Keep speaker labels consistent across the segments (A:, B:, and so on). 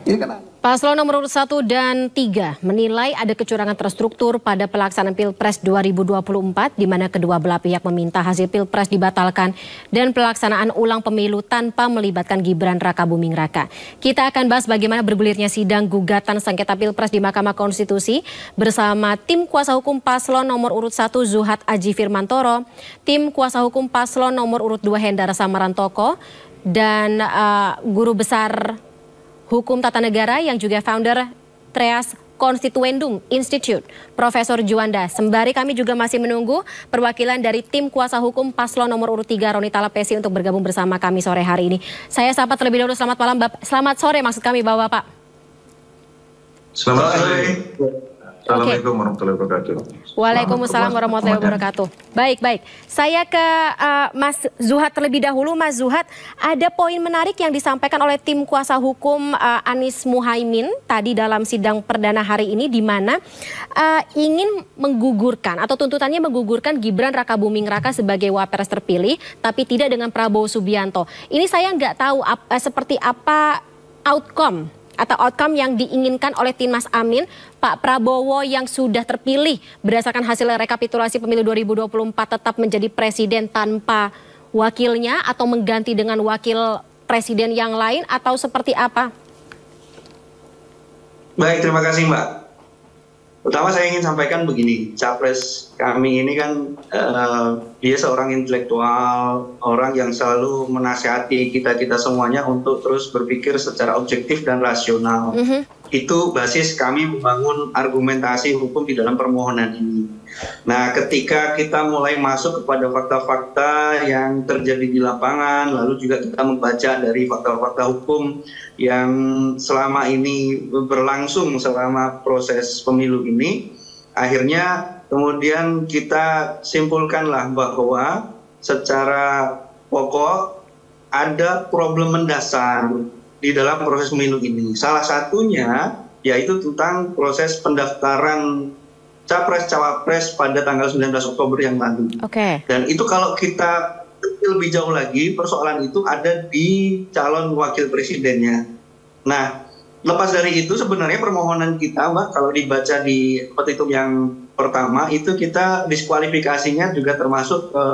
A: Ini kan
B: Paslon nomor urut 1 dan 3 menilai ada kecurangan terstruktur pada pelaksanaan Pilpres 2024 di mana kedua belah pihak meminta hasil Pilpres dibatalkan dan pelaksanaan ulang pemilu tanpa melibatkan Gibran Rakabuming Raka. Kita akan bahas bagaimana bergulirnya sidang gugatan sengketa Pilpres di Mahkamah Konstitusi bersama tim kuasa hukum Paslon nomor urut 1 Zuhad Aji Firmantoro, tim kuasa hukum Paslon nomor urut 2 Hendara Samarantoko, dan guru besar Hukum Tata Negara yang juga founder Treas Constituendum Institute, Profesor Juanda. Sembari kami juga masih menunggu perwakilan dari tim kuasa hukum Paslon nomor urut 3 Roni Talapesi untuk bergabung bersama kami sore hari ini. Saya sapa terlebih dahulu, selamat malam selamat sore maksud kami Bapak-bapak.
A: selamat sore.
C: Assalamualaikum warahmatullahi wabarakatuh.
B: Waalaikumsalam warahmatullahi wabarakatuh. Baik. Saya ke Mas Zuhad terlebih dahulu. Mas Zuhad, ada poin menarik yang disampaikan oleh tim kuasa hukum Anies Muhaimin tadi dalam sidang perdana hari ini di mana ingin menggugurkan atau tuntutannya menggugurkan Gibran Rakabuming Raka sebagai wapres terpilih, tapi tidak dengan Prabowo Subianto. Ini saya nggak tahu seperti apa outcome yang diinginkan oleh Timnas Amin, Pak Prabowo yang sudah terpilih berdasarkan hasil rekapitulasi pemilu 2024 tetap menjadi presiden tanpa wakilnya atau mengganti dengan wakil presiden yang lain atau seperti apa?
D: Baik, terima kasih Mbak. Pertama saya ingin sampaikan begini, capres kami ini kan dia seorang intelektual, orang yang selalu menasihati kita semuanya untuk terus berpikir secara objektif dan rasional. Itu basis kami membangun argumentasi hukum di dalam permohonan ini. Nah, ketika kita mulai masuk kepada fakta-fakta yang terjadi di lapangan, lalu juga kita membaca dari fakta-fakta hukum yang selama ini berlangsung selama proses pemilu ini, akhirnya kemudian kita simpulkanlah bahwa secara pokok ada problem mendasar di dalam proses pemilu ini. Salah satunya yaitu tentang proses pendaftaran Capres-Cawapres pada tanggal 19 Oktober yang lalu. Dan itu kalau kita lebih jauh lagi, persoalan itu ada di calon wakil presidennya. Nah, lepas dari itu sebenarnya permohonan kita, Mbak, kalau dibaca di petitum yang pertama, itu kita diskualifikasinya juga termasuk ke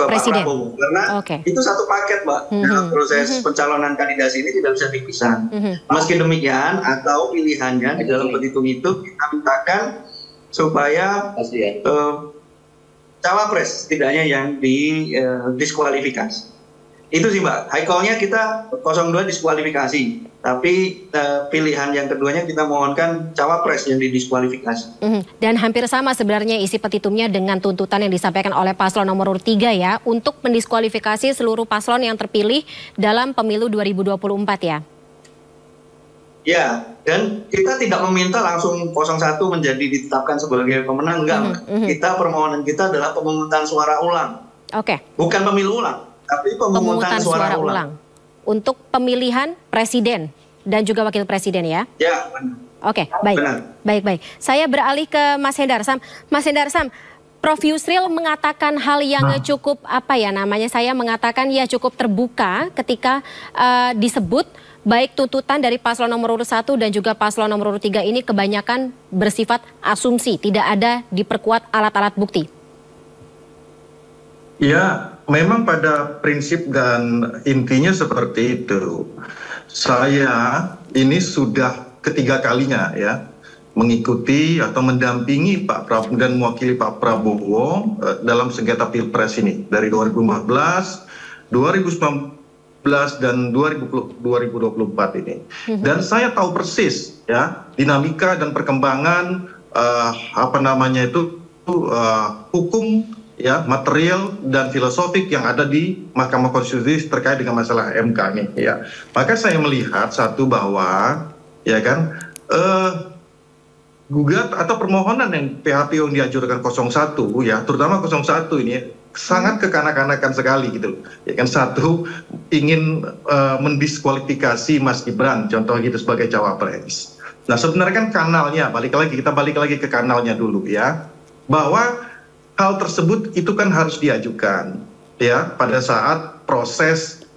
B: presiden.
D: Pak Prabowo. Karena itu satu paket, Mbak. Dalam proses pencalonan kandidasi ini tidak bisa dipisah. Meski demikian, atau pilihannya di dalam petitum itu kita mintakan supaya cawapres setidaknya yang didiskualifikasi. Itu sih Mbak, high call-nya kita 02 diskualifikasi, tapi pilihan yang keduanya kita mohonkan cawapres yang didiskualifikasi.
B: Dan hampir sama sebenarnya isi petitumnya dengan tuntutan yang disampaikan oleh paslon nomor urut 3 ya, untuk mendiskualifikasi seluruh paslon yang terpilih dalam pemilu 2024 ya?
D: Ya, dan kita tidak meminta langsung 01 menjadi ditetapkan sebagai pemenang, enggak. Kita permohonan kita adalah pemungutan suara ulang. Bukan pemilu ulang. Tapi pemungutan suara ulang
B: untuk pemilihan presiden dan juga wakil presiden ya?
D: Ya, benar.
B: Baik. Saya beralih ke Mas Hendar Sam. Mas Hendar Sam, Prof Yusril mengatakan hal yang cukup saya mengatakan ya cukup terbuka ketika disebut baik tuntutan dari paslon nomor urut 1 dan juga paslon nomor urut 3 ini kebanyakan bersifat asumsi, tidak ada diperkuat alat-alat bukti.
C: Ya, memang pada prinsip dan intinya seperti itu. Saya ini sudah ketiga kalinya ya mengikuti atau mendampingi Pak Prabowo dan mewakili Pak Prabowo dalam sengketa Pilpres ini dari 2014, 2019 dan 2024 ini. Dan saya tahu persis ya dinamika dan perkembangan hukum ya, material dan filosofik yang ada di Mahkamah Konstitusi terkait dengan masalah MK ini ya. Maka saya melihat satu bahwa ya kan gugat atau permohonan yang PHPU yang diajukan 01 ya, terutama 01 ini sangat kekanak-kanakan sekali gitu. Ya kan, satu ingin mendiskualifikasi Mas Gibran contoh gitu sebagai cawapres. Nah, sebenarnya kan kanalnya kita balik lagi ke kanalnya dulu ya. Bahwa hal tersebut itu kan harus diajukan ya pada saat proses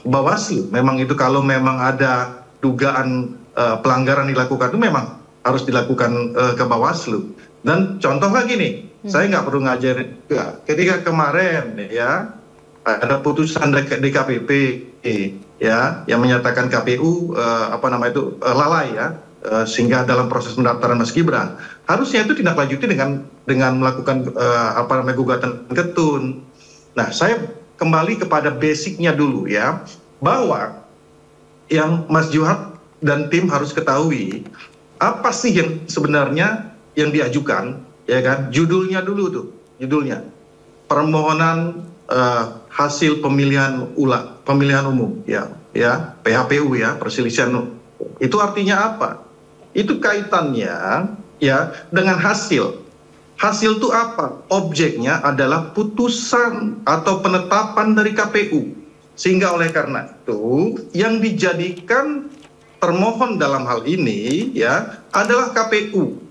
C: Bawaslu. Memang itu kalau memang ada dugaan pelanggaran dilakukan itu memang harus dilakukan ke Bawaslu. Dan contoh lagi nih, saya nggak perlu ngajarin juga. Ketika kemarin ya ada putusan DKPP ya yang menyatakan KPU lalai ya, sehingga dalam proses pendaftaran Mas Gibran harusnya itu tindak lanjuti dengan melakukan gugatan ketun. Nah, saya kembali kepada basicnya dulu ya, bahwa yang Mas Juhat dan tim harus ketahui apa sih yang sebenarnya yang diajukan, ya kan? Judulnya dulu tuh, judulnya permohonan hasil pemilihan umum, ya PHPU ya, perselisihan. Itu artinya apa? Itu kaitannya ya dengan hasil. Hasil itu apa? Objeknya adalah putusan atau penetapan dari KPU. Sehingga oleh karena itu yang dijadikan termohon dalam hal ini ya adalah KPU.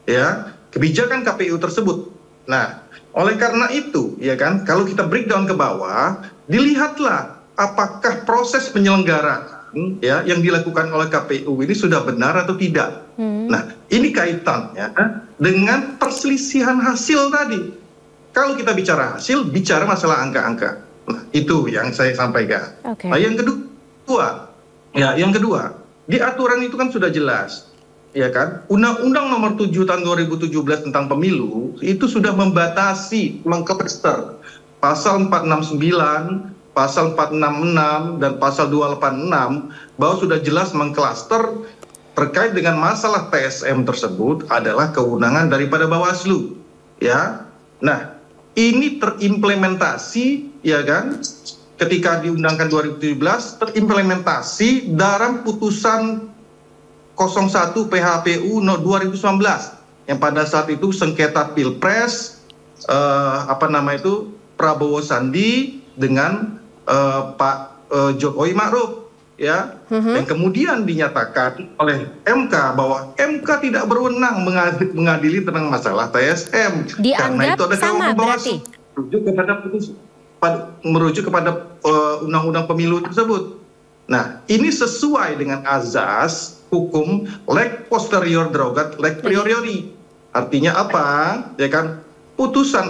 C: Ya, kebijakan KPU tersebut. Nah, oleh karena itu, ya kan, kalau kita breakdown ke bawah, dilihatlah apakah proses penyelenggaraan ya yang dilakukan oleh KPU ini sudah benar atau tidak. Nah, ini kaitannya dengan perselisihan hasil tadi. Kalau kita bicara hasil, bicara masalah angka-angka. Nah, itu yang saya sampaikan.
B: Okay.
C: Nah, yang kedua, di aturan itu kan sudah jelas. Ya kan, Undang-Undang Nomor 7 Tahun 2017 tentang Pemilu itu sudah membatasi, mengkluster pasal 469, pasal 466 dan pasal 286 bahwa sudah jelas mengklaster terkait dengan masalah TSM tersebut adalah kewenangan daripada Bawaslu. Ya, nah ini terimplementasi, ya kan, ketika diundangkan 2017 terimplementasi dalam putusan 01 PHPU 2019 yang pada saat itu sengketa Pilpres Prabowo Sandi dengan Pak Jokowi Ma'ruf ya, dan kemudian dinyatakan oleh MK bahwa MK tidak berwenang mengadili tentang masalah TSM.
B: Dianggap
C: karena itu ada
B: sama berarti
C: merujuk kepada undang-undang pemilu tersebut. Nah, ini sesuai dengan azas hukum leg posterior derogat leg priori. Artinya apa? Ya kan, putusan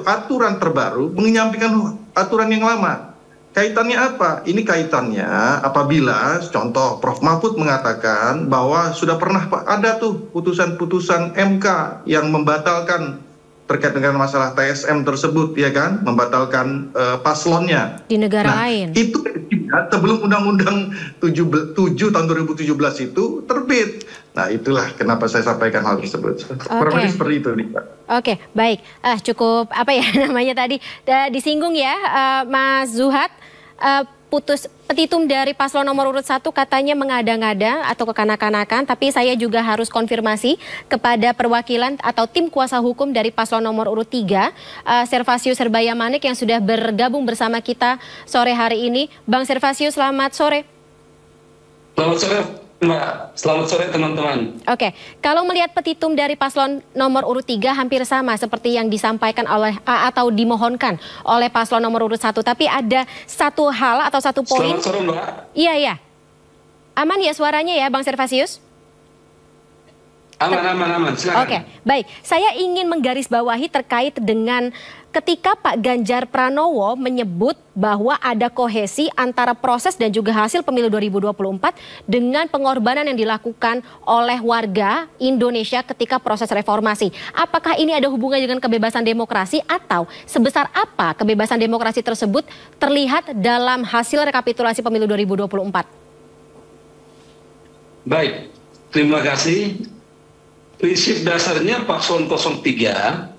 C: aturan terbaru menyampaikan aturan yang lama. Kaitannya apa? Ini kaitannya apabila contoh Prof Mahfud mengatakan bahwa sudah pernah ada tuh putusan-putusan MK yang membatalkan terkait dengan masalah TSM tersebut, ya kan, membatalkan paslonnya
B: di negara lain.
C: Itu sebelum Undang-Undang 7 Tahun 2017 itu terbit. Nah, itulah kenapa saya sampaikan hal tersebut. Kurang lebih seperti itu, Dika.
B: Oke, baik. Cukup namanya tadi disinggung ya, Mas Zuhat. Petitum dari paslon nomor urut 1 katanya mengada-ngada atau kekanak-kanakan, tapi saya juga harus konfirmasi kepada perwakilan atau tim kuasa hukum dari paslon nomor urut 3, Servasius Herbaya Manik yang sudah bergabung bersama kita sore hari ini. Bang Servasius, selamat sore.
E: Selamat sore, Mbak. Selamat sore, teman-teman.
B: Oke, kalau melihat petitum dari paslon nomor urut 3 hampir sama seperti yang disampaikan oleh atau dimohonkan oleh paslon nomor urut 1, tapi ada satu hal atau satu poin.
E: Selamat sore, Mbak.
B: Iya. Aman ya suaranya ya, Bang Servasius?
E: Aman. Silakan.
B: Oke, baik. Saya ingin menggarisbawahi terkait dengan ketika Pak Ganjar Pranowo menyebut bahwa ada kohesi antara proses dan juga hasil pemilu 2024 dengan pengorbanan yang dilakukan oleh warga Indonesia ketika proses reformasi. Apakah ini ada hubungannya dengan kebebasan demokrasi atau sebesar apa kebebasan demokrasi tersebut terlihat dalam hasil rekapitulasi pemilu 2024?
E: Baik, terima kasih. Prinsip dasarnya paslon 03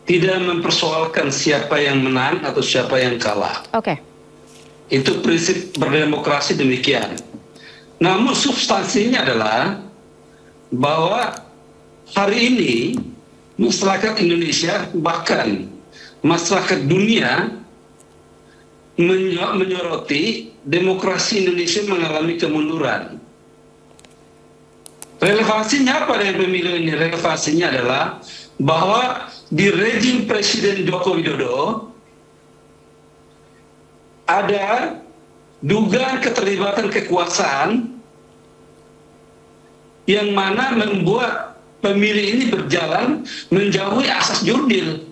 E: tidak mempersoalkan siapa yang menang atau siapa yang kalah.
B: Oke.
E: Itu prinsip berdemokrasi demikian. Namun substansinya adalah bahwa hari ini masyarakat Indonesia bahkan masyarakat dunia menyoroti demokrasi Indonesia mengalami kemunduran. Relevansinya apa dengan pemilu ini? Relevansinya adalah bahwa di rejim Presiden Joko Widodo ada dugaan keterlibatan kekuasaan yang mana membuat pemilih ini berjalan menjauhi asas jurdil.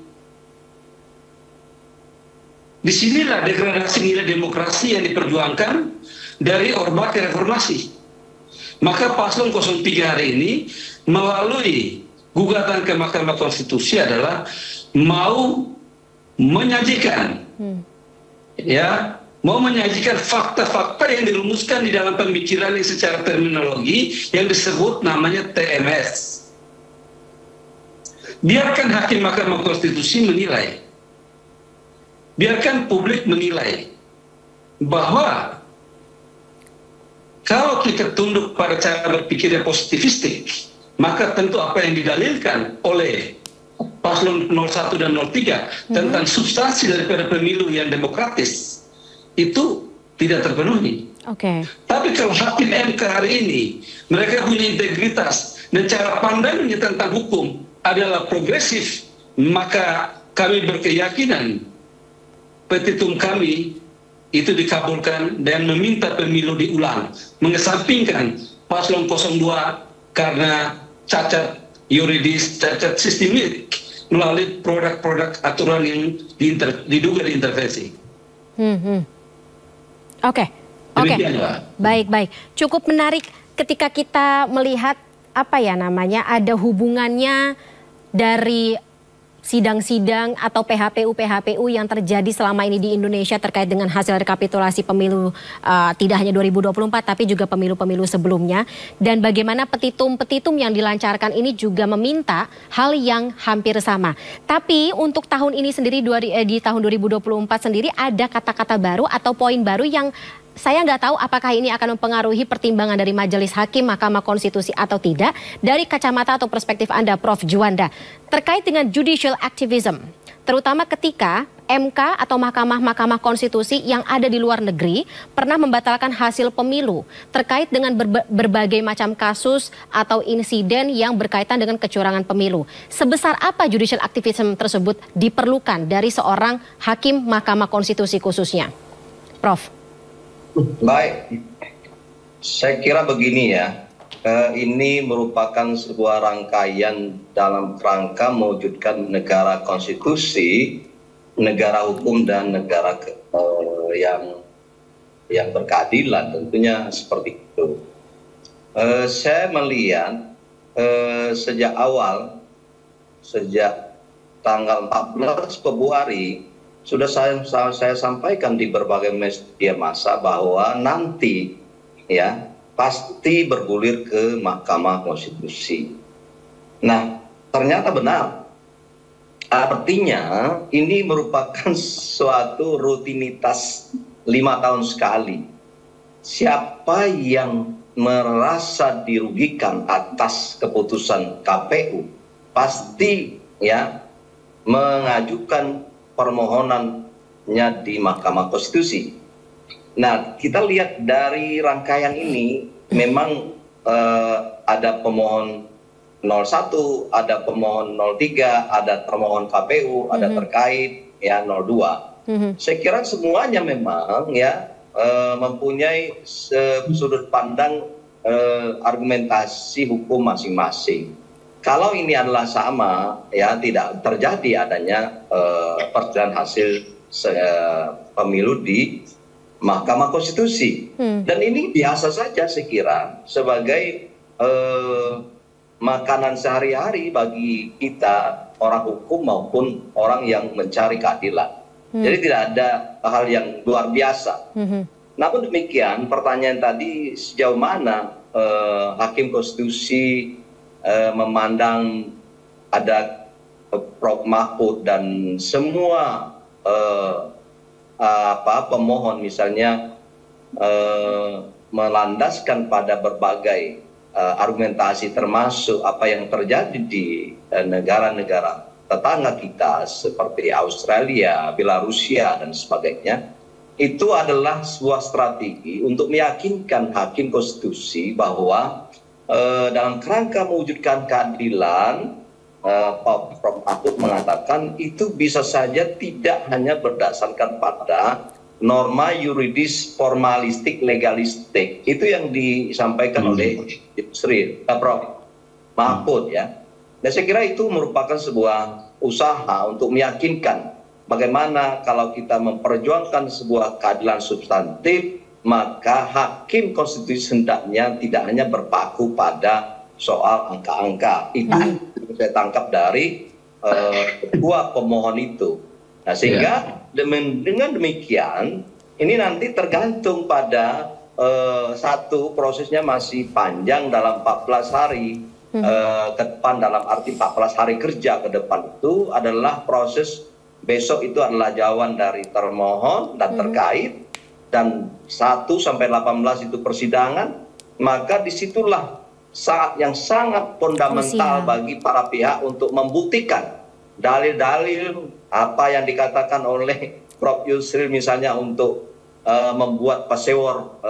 E: Disinilah degradasi nilai demokrasi yang diperjuangkan dari Orba ke reformasi. Maka paslon 03 hari ini melalui gugatan ke Mahkamah Konstitusi adalah mau menyajikan mau menyajikan fakta-fakta yang dirumuskan di dalam pemikiran yang secara terminologi yang disebut namanya TMS. Biarkan hakim Mahkamah Konstitusi menilai. Biarkan publik menilai bahwa kalau kita tunduk pada cara berpikir yang positifistik, maka tentu apa yang didalilkan oleh paslon 01 dan 03 tentang substansi daripada pemilu yang demokratis itu tidak terpenuhi. Tapi kalau hakim MK hari ini mereka punya integritas dan cara pandangnya tentang hukum adalah progresif, maka kami berkeyakinan petitum kami itu dikabulkan dan meminta pemilu diulang, mengesampingkan paslon 02 karena cacat yuridis, cacat sistemik melalui produk-produk aturan yang diduga diintervensi.
B: Oke. Baik. Cukup menarik ketika kita melihat ada hubungannya dari sidang-sidang atau PHPU yang terjadi selama ini di Indonesia terkait dengan hasil rekapitulasi pemilu tidak hanya 2024 tapi juga pemilu-pemilu sebelumnya, dan bagaimana petitum-petitum yang dilancarkan ini juga meminta hal yang hampir sama. Tapi untuk tahun ini sendiri di tahun 2024 sendiri ada kata-kata baru atau poin baru yang saya nggak tahu apakah ini akan mempengaruhi pertimbangan dari Majelis Hakim Mahkamah Konstitusi atau tidak. Dari kacamata atau perspektif Anda, Prof. Juanda, terkait dengan judicial activism, terutama ketika MK atau Mahkamah Konstitusi yang ada di luar negeri pernah membatalkan hasil pemilu terkait dengan berbagai macam kasus atau insiden yang berkaitan dengan kecurangan pemilu. Sebesar apa judicial activism tersebut diperlukan dari seorang hakim Mahkamah Konstitusi khususnya? Prof.
F: Baik, saya kira begini ya, ini merupakan sebuah rangkaian dalam rangka mewujudkan negara konstitusi, negara hukum dan negara yang berkeadilan, tentunya seperti itu. Saya melihat sejak awal, sejak tanggal 14 Februari, sudah saya sampaikan di berbagai media massa bahwa nanti ya pasti bergulir ke Mahkamah Konstitusi. Nah, ternyata benar. Artinya ini merupakan suatu rutinitas 5 tahun sekali. Siapa yang merasa dirugikan atas keputusan KPU pasti ya mengajukan permohonannya di Mahkamah Konstitusi. Nah, kita lihat dari rangkaian ini memang ada pemohon 01, ada pemohon 03, ada termohon KPU, ada terkait ya 02. Saya kira semuanya memang ya mempunyai sudut pandang argumentasi hukum masing-masing. Kalau ini adalah sama, ya tidak terjadi adanya perselisihan hasil pemilu di Mahkamah Konstitusi. Dan ini biasa saja saya kira sebagai makanan sehari-hari bagi kita orang hukum maupun orang yang mencari keadilan. Jadi tidak ada hal yang luar biasa. Namun demikian pertanyaan tadi sejauh mana Hakim Konstitusi memandang ada Prof. Mahfud dan semua pemohon misalnya melandaskan pada berbagai argumentasi termasuk apa yang terjadi di negara-negara tetangga kita seperti Australia, Belarusia dan sebagainya, itu adalah sebuah strategi untuk meyakinkan Hakim Konstitusi bahwa dalam kerangka mewujudkan keadilan, Prof. Mahfud mengatakan itu bisa saja tidak hanya berdasarkan pada norma yuridis formalistik legalistik itu yang disampaikan oleh Prof. Mahfud ya. Dan saya kira itu merupakan sebuah usaha untuk meyakinkan bagaimana kalau kita memperjuangkan sebuah keadilan substantif, maka hakim konstitusi hendaknya tidak hanya berpaku pada soal angka-angka. Itu saya tangkap dari kedua pemohon itu. Nah, sehingga dengan demikian ini nanti tergantung pada satu, prosesnya masih panjang dalam 14 hari ke depan, dalam arti 14 hari kerja ke depan itu adalah proses. Besok itu adalah jawaban dari termohon dan terkait, dan 1 sampai 18 itu persidangan, maka disitulah saat yang sangat fundamental bagi para pihak untuk membuktikan dalil-dalil apa yang dikatakan oleh Prof. Yusril misalnya untuk membuat pasewor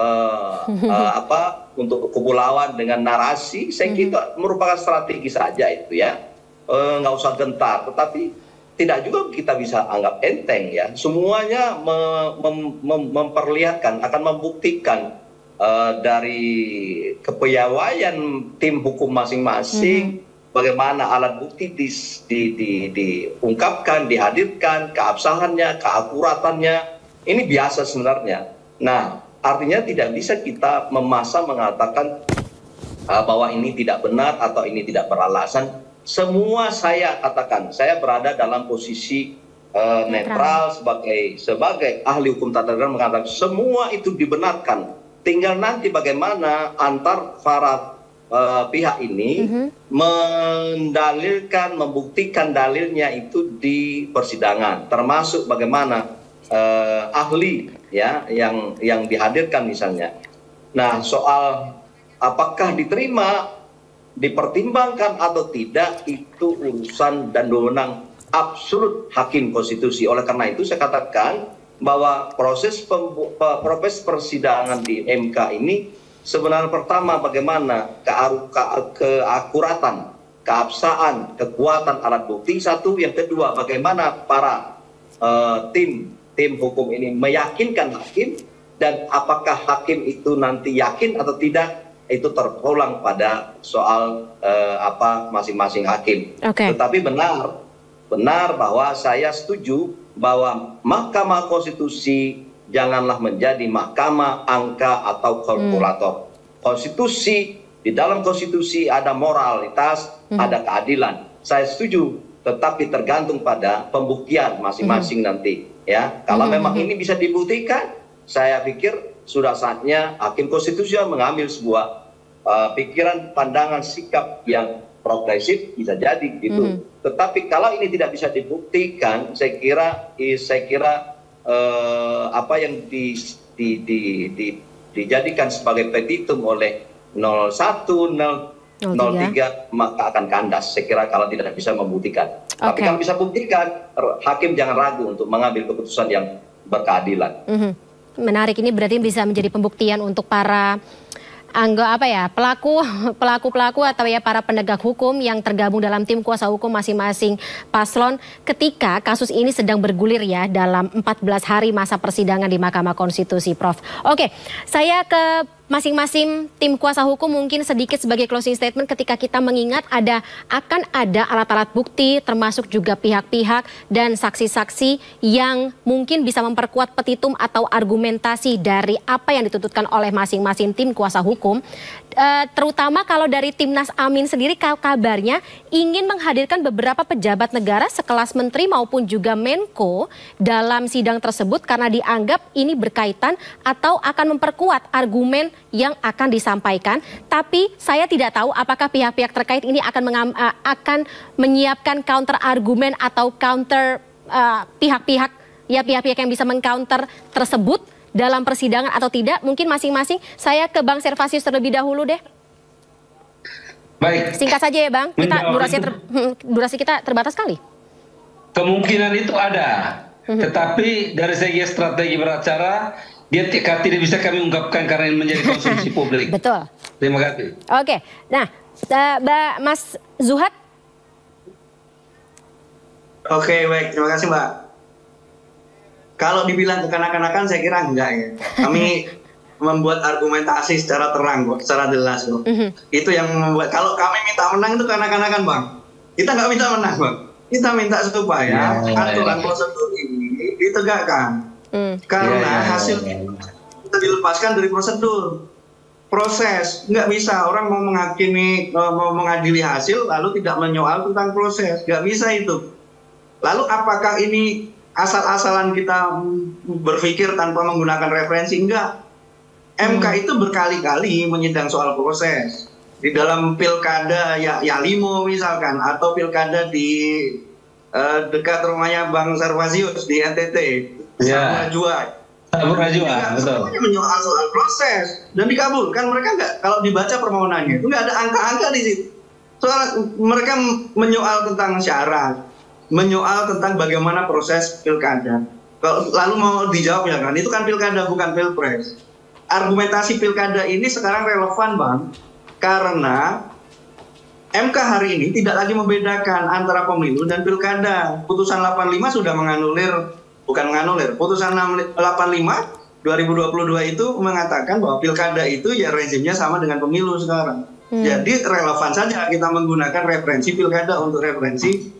F: untuk kepulauan dengan narasi. Saya kira merupakan strategi saja itu ya, nggak usah gentar, tetapi tidak juga kita bisa anggap enteng ya. Semuanya memperlihatkan, akan membuktikan dari kepiawaian tim hukum masing-masing, bagaimana alat bukti diungkapkan, dihadirkan, keabsahannya, keakuratannya, ini biasa sebenarnya. Nah, artinya tidak bisa kita mengatakan bahwa ini tidak benar atau ini tidak beralasan. Semua saya katakan, saya berada dalam posisi netral sebagai ahli hukum tata negara, mengatakan semua itu dibenarkan. Tinggal nanti bagaimana antar para pihak ini mendalilkan, membuktikan dalilnya itu di persidangan, termasuk bagaimana ahli ya yang dihadirkan misalnya. Nah, soal apakah diterima, dipertimbangkan atau tidak, itu urusan dan wewenang absolut hakim konstitusi. Oleh karena itu saya katakan bahwa proses persidangan di MK ini sebenarnya pertama bagaimana keakuratan, keabsahan, kekuatan alat bukti satu, yang kedua bagaimana para tim hukum ini meyakinkan hakim, dan apakah hakim itu nanti yakin atau tidak, itu terpulang pada soal masing-masing hakim. Tetapi benar bahwa saya setuju bahwa Mahkamah Konstitusi janganlah menjadi mahkamah angka atau kalkulator. Konstitusi, di dalam konstitusi ada moralitas, ada keadilan. Saya setuju, tetapi tergantung pada pembuktian masing-masing nanti. Ya, kalau memang ini bisa dibuktikan, saya pikir sudah saatnya hakim konstitusi mengambil sebuah pikiran, pandangan, sikap yang progresif, bisa jadi gitu. Tetapi kalau ini tidak bisa dibuktikan, saya kira apa yang dijadikan sebagai petitum oleh 01, 03 maka akan kandas. Saya kira kalau tidak bisa membuktikan. Tapi kalau bisa buktikan, hakim jangan ragu untuk mengambil keputusan yang berkeadilan.
B: Menarik, ini berarti bisa menjadi pembuktian untuk para pelaku atau ya para penegak hukum yang tergabung dalam tim kuasa hukum masing-masing paslon ketika kasus ini sedang bergulir ya dalam 14 hari masa persidangan di Mahkamah Konstitusi, Prof. Oke, saya ke masing-masing tim kuasa hukum mungkin sedikit sebagai closing statement ketika kita mengingat akan ada alat-alat bukti termasuk juga pihak-pihak dan saksi-saksi yang mungkin bisa memperkuat petitum atau argumentasi dari apa yang dituntutkan oleh masing-masing tim kuasa hukum. Terutama kalau dari Timnas Amin sendiri kabarnya ingin menghadirkan beberapa pejabat negara sekelas menteri maupun juga Menko dalam sidang tersebut karena dianggap ini berkaitan atau akan memperkuat argumen yang akan disampaikan. Tapi saya tidak tahu apakah pihak-pihak terkait ini akan menyiapkan counter argumen atau counter pihak-pihak yang bisa mengcounter tersebut dalam persidangan atau tidak. Mungkin masing-masing. Saya ke Bang Servasius terlebih dahulu deh.
E: Baik.
B: Singkat saja ya Bang, durasi kita terbatas sekali.
E: Kemungkinan itu ada, tetapi dari segi strategi beracara, dia tidak bisa kami ungkapkan karena ini menjadi konsumsi publik.
B: Betul.
E: Terima kasih.
B: Oke, nah Mas Zuhad.
D: Oke, baik. Terima kasih Mbak. Kalau dibilang kekanak-kanakan saya kira enggak ya. Kami membuat argumentasi secara terang kok, secara jelas kok. Itu yang membuat, kalau kami minta menang itu kanak-kanakan Bang. Kita nggak minta menang Bang. Kita minta supaya aturan prosedur ini ditegakkan. Karena hasilnya kita dilepaskan dari prosedur. Proses, nggak bisa orang mau menghakimi, mau mengadili hasil lalu tidak menyoal tentang proses. Nggak bisa itu. Lalu apakah ini asal-asalan kita berpikir tanpa menggunakan referensi? Enggak. MK itu berkali-kali menyidang soal proses. Di dalam pilkada ya Limo misalkan, atau pilkada di dekat rumahnya Bang Sarwasius di NTT, Saburajua.
E: Saburajua, betul.
D: Semuanya menyoal soal proses dan dikabulkan. Mereka nggak, kalau dibaca permohonannya itu nggak ada angka-angka di situ. Soal mereka menyoal tentang syarat, menyoal tentang bagaimana proses pilkada. Lalu mau dijawab ya kan, itu kan pilkada bukan pilpres. Argumentasi pilkada ini sekarang relevan Bang, karena MK hari ini tidak lagi membedakan antara pemilu dan pilkada. Putusan 85 sudah putusan 85 2022 itu mengatakan bahwa pilkada itu ya rezimnya sama dengan pemilu sekarang. Jadi relevan saja kita menggunakan referensi pilkada untuk referensi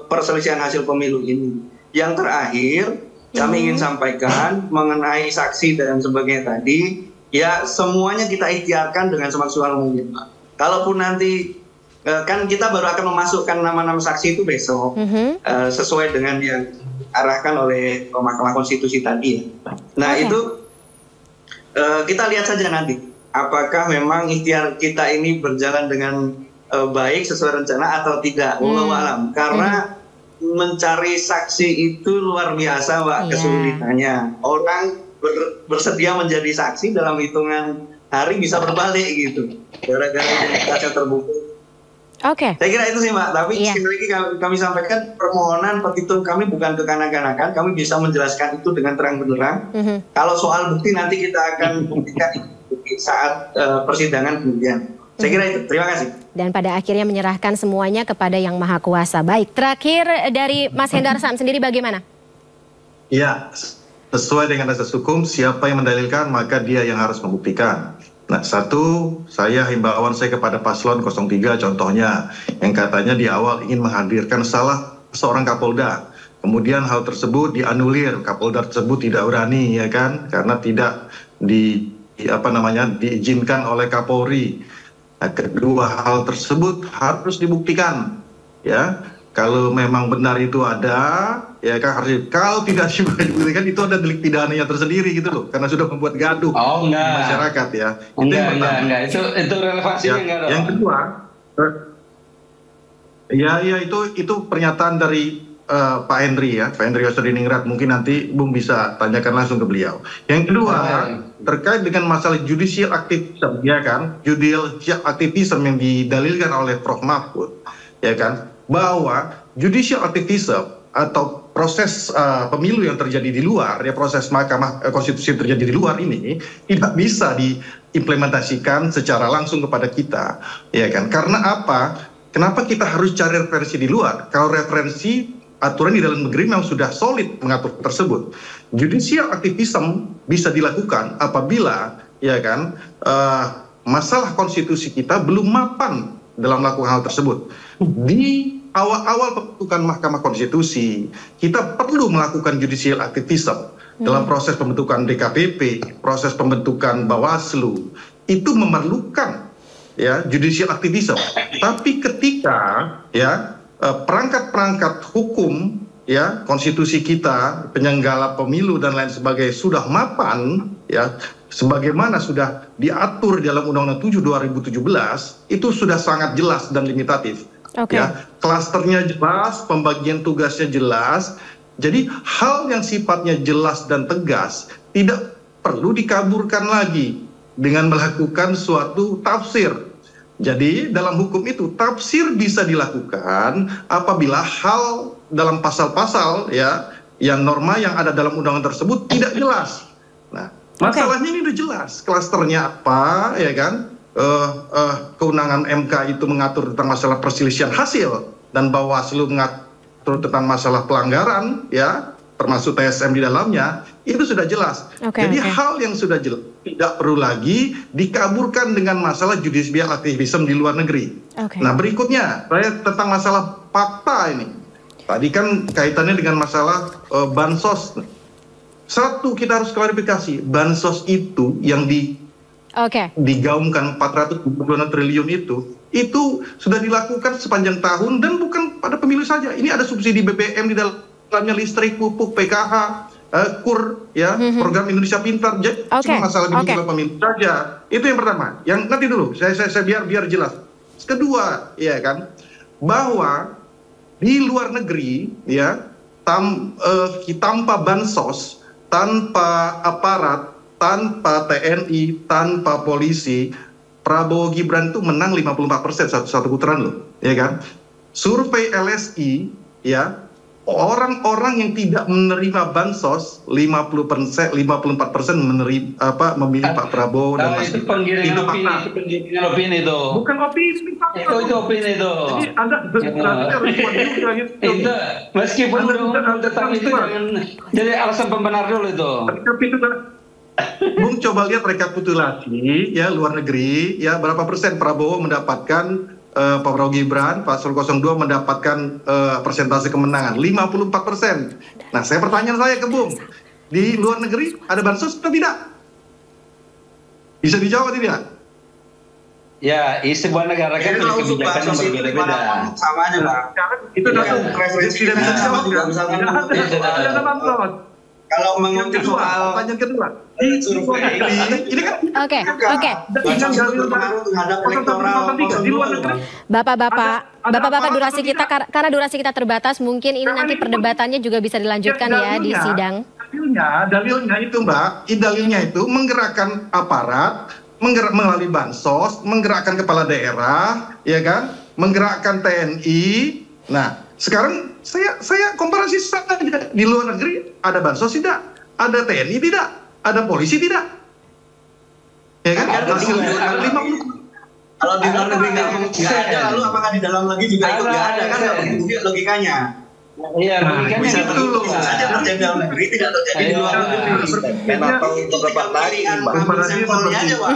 D: perselisihan hasil pemilu ini. Yang terakhir kami ingin sampaikan mengenai saksi dan sebagainya tadi, ya semuanya kita ikhtiarkan dengan semaksimal mungkin. Kalaupun nanti kan kita baru akan memasukkan nama-nama saksi itu besok, sesuai dengan yang arahkan oleh Mahkamah Konstitusi tadi. Nah itu kita lihat saja nanti apakah memang ikhtiar kita ini berjalan dengan baik sesuai rencana atau tidak. Wallahu alam. Karena mencari saksi itu luar biasa Pak, kesulitannya. Orang bersedia menjadi saksi dalam hitungan hari bisa berbalik gitu, gara-gara identitasnya terbuka.
B: Oke.
D: Saya kira itu sih Mbak, tapi sekali lagi kami sampaikan permohonan petitum kami bukan kekanak-kanakan, kami bisa menjelaskan itu dengan terang benderang. Kalau soal bukti nanti kita akan buktikan saat persidangan kemudian. Saya kira itu, terima kasih.
B: Dan pada akhirnya menyerahkan semuanya kepada Yang Maha Kuasa. Baik, terakhir dari Mas Hendar Sam sendiri bagaimana?
C: Ya, sesuai dengan asas hukum, siapa yang mendalilkan maka dia yang harus membuktikan. Nah, satu, himbauan saya kepada paslon 03 contohnya, yang katanya di awal ingin menghadirkan salah seorang Kapolda. Kemudian hal tersebut dianulir, Kapolda tersebut tidak berani, ya kan, karena tidak diizinkan oleh Kapolri. Nah, kedua, hal tersebut harus dibuktikan, ya. Kalau memang benar itu ada, ya kan harus. Kalau tidak dibuktikan itu ada delik pidananya tersendiri gitu loh, karena sudah membuat gaduh di masyarakat ya.
E: Enggak. Itu relevansinya enggak dong.
C: Yang kedua, itu pernyataan dari Pak Henry ya, Pak Henry Yosodiningrat, mungkin nanti Bung bisa tanyakan langsung ke beliau. Yang kedua, terkait dengan masalah judicial activism, ya kan, judicial activism yang didalilkan oleh Prof. Mahfud, ya kan, bahwa judicial activism atau proses pemilu yang terjadi di luar, ya proses Mahkamah Konstitusi yang terjadi di luar ini tidak bisa diimplementasikan secara langsung kepada kita, ya kan? Karena apa? Kenapa kita harus cari referensi di luar? Kalau referensi aturan di dalam negeri memang sudah solid mengatur tersebut. Judicial activism bisa dilakukan apabila, ya kan, masalah konstitusi kita belum mapan dalam melakukan hal tersebut. Di awal-awal pembentukan Mahkamah Konstitusi, kita perlu melakukan judicial activism dalam proses pembentukan DKPP, proses pembentukan Bawaslu. Itu memerlukan ya judicial activism. Tapi ketika ya perangkat-perangkat hukum ya konstitusi kita, penyelenggara pemilu dan lain sebagainya sudah mapan ya sebagaimana sudah diatur dalam Undang-Undang 7 2017 itu sudah sangat jelas dan limitatif. Ya, klasternya jelas, pembagian tugasnya jelas. Jadi hal yang sifatnya jelas dan tegas tidak perlu dikaburkan lagi dengan melakukan suatu tafsir. Jadi dalam hukum itu tafsir bisa dilakukan apabila hal dalam pasal-pasal ya yang norma yang ada dalam undang-undang tersebut tidak jelas. Nah, masalahnya ini udah jelas, klasternya apa ya kan? Kewenangan MK itu mengatur tentang masalah perselisihan hasil dan Bawaslu mengatur tentang masalah pelanggaran ya termasuk TSM di dalamnya, itu sudah jelas. Jadi hal yang sudah jelas tidak perlu lagi dikaburkan dengan masalah judicial activism di luar negeri. Nah berikutnya, saya tentang masalah fakta ini. Tadi kan kaitannya dengan masalah bansos. Satu, kita harus klarifikasi, bansos itu yang digaungkan 426 triliun itu sudah dilakukan sepanjang tahun dan bukan pada pemilu saja. Ini ada subsidi BBM di dalamnya, listrik, pupuk, PKH, KUR, ya, program Indonesia Pintar. Jadi cuma masalah di pemilu saja. Itu yang pertama. Yang nanti dulu, saya biar jelas. Kedua, ya kan, bahwa di luar negeri, ya, tanpa bansos, tanpa aparat, tanpa TNI, tanpa polisi, Prabowo Gibran itu menang 54% satu putaran loh, ya kan? Survei LSI, ya, orang-orang yang tidak menerima bansos 54% memilih Pak Prabowo dan Mas
E: Gibran. Itu penggiringan opini itu.
C: Bukan opini,
E: itu opini itu.
C: Jadi Anda
E: itu meskipun tetapi itu jangan jadi alasan pembenar dulu itu.
C: Bung coba lihat rekapitulasi ya luar negeri, ya berapa persen Prabowo mendapatkan, Pak Prabowo Gibran, Paslon 02 mendapatkan persentase kemenangan 54%. Nah, pertanyaan saya ke Bung, di luar negeri ada bansos atau tidak? Bisa dijawab tidak?
E: Ya, sebuah negara kan kebijakan yang berbeda-beda.
D: Sama aja, Pak.
C: Itu tidak bisa dijawab.
D: Kalau mengutip soal
C: pertanyaan kedua,
D: ini kan
B: Bapak-bapak durasi kita karena durasi kita terbatas, mungkin ini nanti perdebatannya juga bisa dilanjutkan ya di sidang.
C: Dalilnya itu Mbak, dalilnya itu menggerakkan aparat, melalui bansos, menggerakkan kepala daerah, ya kan, menggerakkan TNI. Nah, sekarang saya komparasi saja, di luar negeri ada bansos tidak, ada TNI tidak, ada polisi tidak, ya kan?
D: Kalau di luar negeri nggak ada, lalu apakah di dalam lagi juga itu nggak ada kan? Logikanya.
E: Iya,
D: bisa saja terjadi dalam negeri, tidak terjadi di luar negeri.
F: Atau berdebat lagi,
D: sampelnya aja, Pak.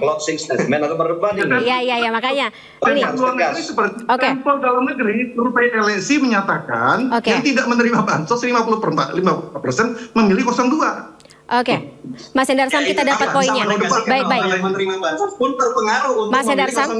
F: Closing statement atau berdebat ini.
B: Iya, makanya. Ini.
C: Luar negeri seperti sampel dalam negeri, survei LSI menyatakan yang tidak menerima bansos 54% memilih 02.
B: Mas Hendar Sam, kita dapat poinnya. Baik. Mas Hendar Sam,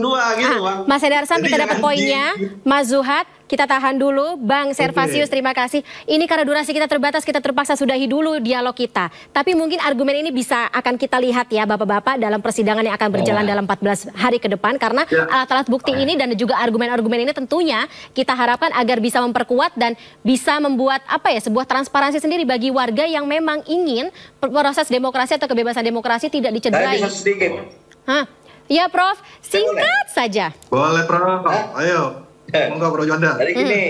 B: Mas Hendar Sam, kita dapat poinnya. Mas Zuhad, kita tahan dulu. Bang Servasius, terima kasih. Ini karena durasi kita terbatas, kita terpaksa sudahi dulu dialog kita. Tapi mungkin argumen ini akan kita lihat ya Bapak-Bapak dalam persidangan yang akan berjalan dalam 14 hari ke depan. Karena alat-alat bukti ini dan juga argumen-argumen ini tentunya kita harapkan agar bisa memperkuat dan bisa membuat sebuah transparansi sendiri bagi warga yang memang ingin proses demokrasi atau kebebasan demokrasi tidak dicederai.
F: Saya bisa sedikit.
B: Ya Prof, singkat saja.
C: Boleh Prof, ayo. Monggo Bro Juanda.
F: Jadi gini,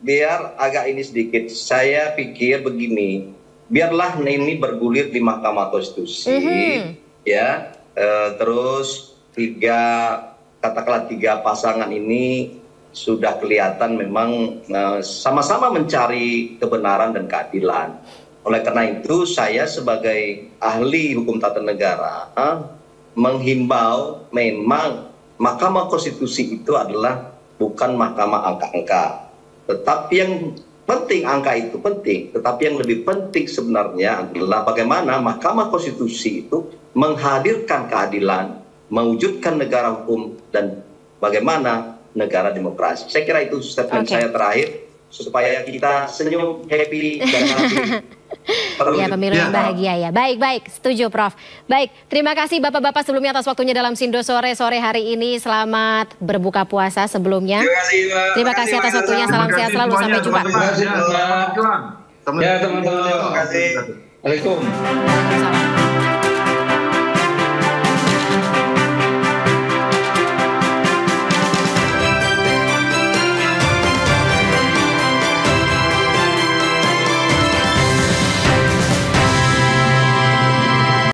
F: biar agak ini sedikit. Saya pikir begini, biarlah ini bergulir di Mahkamah Konstitusi, ya. Terus katakanlah tiga pasangan ini sudah kelihatan memang sama-sama mencari kebenaran dan keadilan. Oleh karena itu, saya sebagai ahli hukum tata negara menghimbau memang Mahkamah Konstitusi itu adalah bukan mahkamah angka-angka. Tetapi yang penting, angka itu penting, tetapi yang lebih penting sebenarnya adalah bagaimana Mahkamah Konstitusi itu menghadirkan keadilan, mewujudkan negara hukum, dan bagaimana negara demokrasi. Saya kira itu statement saya terakhir, supaya kita senyum, happy, dan happy.
B: Ya, pemilu yang bahagia ya. Baik, setuju Prof. Baik, terima kasih Bapak-Bapak sebelumnya atas waktunya dalam Sindo sore hari ini. Selamat berbuka puasa sebelumnya. Terima kasih atas waktunya. Salam sehat selalu. Sampai jumpa.
E: Ya teman-teman. Terima kasih. Waalaikumsalam.